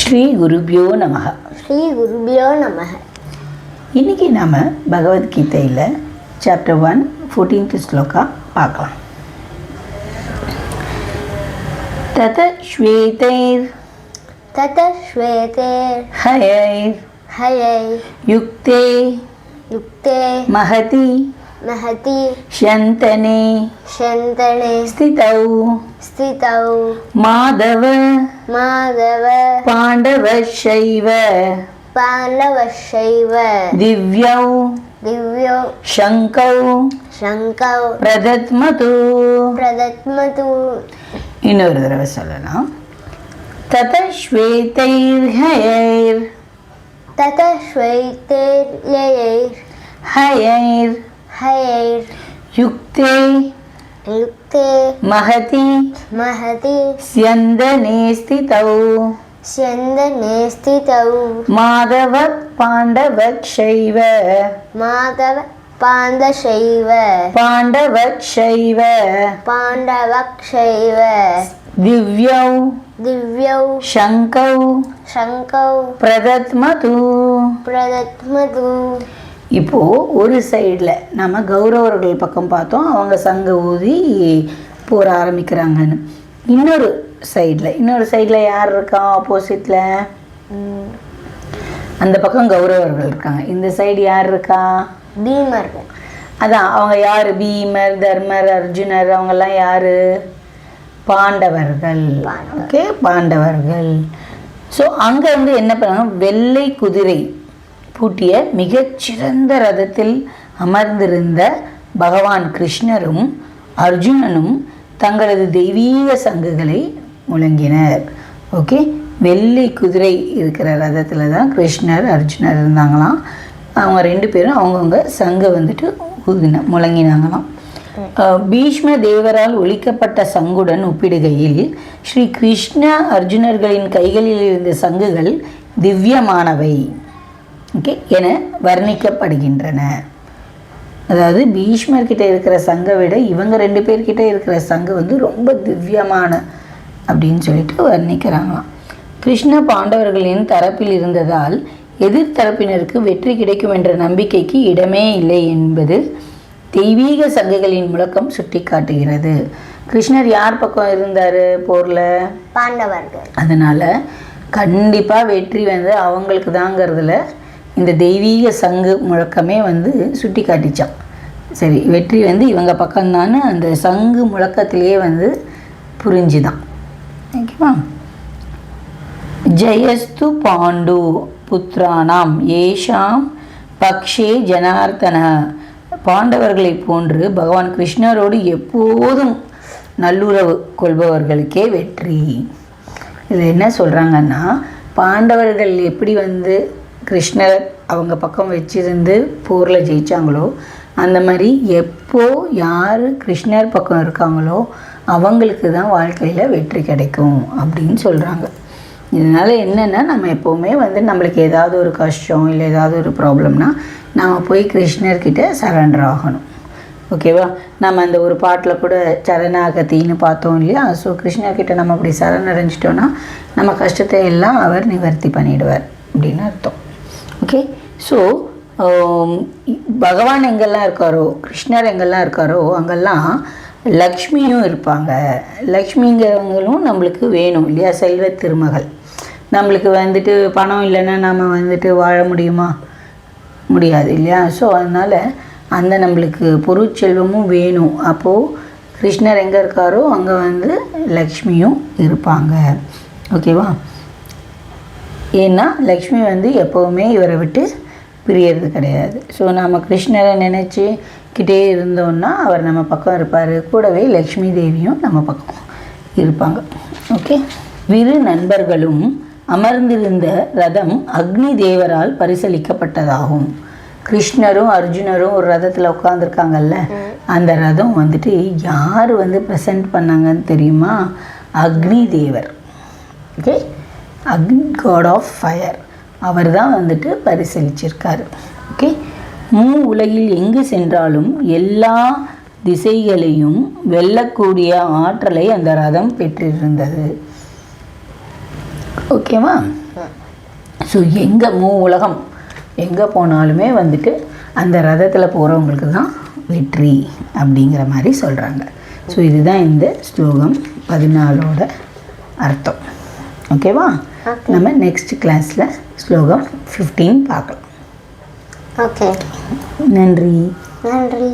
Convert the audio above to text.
ஸ்ரீ குருபியோ நமக. ஸ்ரீ குருபியோ நமக. இன்றைக்கி நாம் பகவத்கீதையில் சாப்டர் 1 14th ஸ்லோகா பார்க்கலாம். தத ஸ்வேதைர் ஹயைர் யுக்தே மஹதி ஷந்தனே ஸ்திதௌ மாதவ பாண்டவஷைவ திவ்யௌ சங்கௌ பிரதத்மது. இன்னொரு தடவை சொல்லலாம். தத ஸ்வேதைர் ஹயைர் ஹயைர் யுக்தே மஹதி ஸ்யந்தனே ஸ்திதௌ மாதவ பாண்டவஷைவ திவ்யௌ சங்கௌ பிரதத்மது. இப்போ ஒரு சைடில் நம்ம கௌரவர்கள் பக்கம் பார்த்தோம், அவங்க சங்க ஊதி போற ஆரம்பிக்கிறாங்கன்னு. இன்னொரு சைடில் யார் இருக்கா? ஆப்போசிட்டில் அந்த பக்கம் கௌரவர்கள் இருக்காங்க, இந்த சைடு யார் இருக்கா? பீமர். அதான் அவங்க யார்? பீமர், தர்மர், அர்ஜுனர், அவங்கெல்லாம் யார்? பாண்டவர்கள். ஓகே, பாண்டவர்கள். ஸோ அங்கே வந்து என்ன பண்ணாங்க, வெள்ளை குதிரை பூட்டிய மிகச்சிறந்த ரதத்தில் அமர்ந்திருந்த பகவான் கிருஷ்ணரும் அர்ஜுனனும் தங்களது தெய்வீக சங்குகளை முழங்கினர். ஓகே, வெள்ளை குதிரை இருக்கிற ரதத்தில் தான் கிருஷ்ணர் அர்ஜுனர் இருந்தாங்களாம். அவங்க ரெண்டு பேரும் அவங்கவுங்க சங்கை வந்துட்டு முழங்கினாங்களாம். பீஷ்ம தேவரால் ஒலிக்கப்பட்ட சங்குடன் ஒப்பிடுகையில் ஸ்ரீ கிருஷ்ண அர்ஜுனர்களின் கைகளில் இருந்த சங்குகள் திவ்யமானவை என வர்ணிக்கப்படுகின்றன. அதாவது பீஷ்மர்கிட்ட இருக்கிற சங்கை விட இவங்க ரெண்டு பேர்கிட்ட இருக்கிற சங்கு வந்து ரொம்ப திவ்யமான அப்படின்னு சொல்லிட்டு வர்ணிக்கிறாங்களாம். கிருஷ்ண பாண்டவர்களின் தரப்பில் இருந்ததால் எதிர்த்தரப்பினருக்கு வெற்றி கிடைக்கும் என்ற நம்பிக்கைக்கு இடமே இல்லை என்பது தெய்வீக சங்குகளின் முழக்கம் சுட்டி காட்டுகிறது. கிருஷ்ணர் யார் பக்கம் இருந்தார் போரில்? பாண்டவர்கள். அதனால் கண்டிப்பாக வெற்றி வந்து அவங்களுக்கு தாங்கிறதுல இந்த தெய்வீக சங்கு முழக்கமே வந்து சுட்டி காட்டிச்சான். சரி, வெற்றி வந்து இவங்க பக்கம்தான்னு அந்த சங்கு முழக்கத்திலேயே வந்து புரிஞ்சுதான். ஓகேவா? ஜெயஸ்து பாண்டு புத்திரானாம் ஏஷாம் பக்ஷே ஜனார்த்தன. பாண்டவர்களை போன்று பகவான் கிருஷ்ணரோடு எப்போதும் நல்லுறவு கொள்பவர்களுக்கே வெற்றி. இதில் என்ன சொல்கிறாங்கன்னா, பாண்டவர்கள் எப்படி வந்து கிருஷ்ணர் அவங்க பக்கம் வச்சிருந்து போரில் ஜெயித்தாங்களோ அந்த மாதிரி எப்போ யார் கிருஷ்ணர் பக்கம் இருக்காங்களோ அவங்களுக்கு தான் வாழ்க்கையில் வெற்றி கிடைக்கும் அப்படின்னு சொல்கிறாங்க. இதனால் என்னென்னா, நம்ம எப்போவுமே வந்து நம்மளுக்கு ஏதாவது ஒரு கஷ்டம் இல்லை ஏதாவது ஒரு ப்ராப்ளம்னா நம்ம போய் கிருஷ்ணர்கிட்ட சரண்டர் ஆகணும். ஓகேவா? நம்ம அந்த ஒரு பாட்டில் கூட சரணாகத்தின்னு பார்த்தோம் இல்லையா? ஸோ கிருஷ்ணர்கிட்ட நம்ம அப்படி சரணடைஞ்சிட்டோன்னா நம்ம கஷ்டத்தை எல்லாம் அவர் நிவர்த்தி பண்ணிடுவார் அப்படின்னு அர்த்தம். ஓகே, ஸோ பகவான் எங்கெல்லாம் இருக்காரோ, கிருஷ்ணர் எங்கெல்லாம் இருக்காரோ அங்கெல்லாம் லக்ஷ்மியும் இருப்பாங்க. லக்ஷ்மிங்கிறவங்களும் நம்மளுக்கு வேணும் இல்லையா? செல்வ திருமகள். நம்மளுக்கு வந்துட்டு பணம் இல்லைன்னா நம்ம வந்துட்டு வாழ முடியுமா? முடியாது இல்லையா? ஸோ அதனால் அந்த நம்மளுக்கு பொருட்செல்வமும் வேணும். அப்போது கிருஷ்ணர் எங்கே இருக்காரோ அங்கே வந்து லக்ஷ்மியும் இருப்பாங்க. ஓகேவா? ஏன்னா லக்ஷ்மி வந்து எப்போவுமே இவரை விட்டு பிரியறது கிடையாது. ஸோ நம்ம கிருஷ்ணரை நினச்சிக்கிட்டே இருந்தோன்னா அவர் நம்ம பக்கம் இருப்பார். கூடவே லக்ஷ்மி தேவியும் நம்ம பக்கம் இருப்பாங்க. ஓகே, இரு நண்பர்களும் அமர்ந்திருந்த ரதம் அக்னி தேவரால் பரிசளிக்கப்பட்டதாகும். கிருஷ்ணரும் அர்ஜுனரும் ஒரு ரதத்தில் உட்காந்துருக்காங்கல்ல, அந்த ரதம் வந்துட்டு யார் வந்து ப்ரெசென்ட் பண்ணாங்கன்னு தெரியுமா? அக்னி தேவர். ஓகே, காட் ஆஃப் ஃபயர் அவர் தான் வந்துட்டு பரிசளிச்சிருக்காரு. ஓகே, உலகில் எங்கு சென்றாலும் எல்லா திசைகளையும் வெல்லக்கூடிய ஆற்றலை அந்த ரதம் பெற்றிருந்தது. ஓகேவா? ஸோ எங்கே உலகம் எங்கே போனாலுமே வந்துட்டு அந்த ரதத்தில் போகிறவங்களுக்கு தான் வெற்றி அப்படிங்கிற மாதிரி சொல்கிறாங்க. ஸோ இதுதான் இந்த ஸ்லோகம் 14ஓட அர்த்தம். ஓகேவா? நம்ம நெக்ஸ்ட் கிளாஸில் ஸ்லோகம் 15 பார்க்கலாம். ஓகே, நன்றி. நன்றி.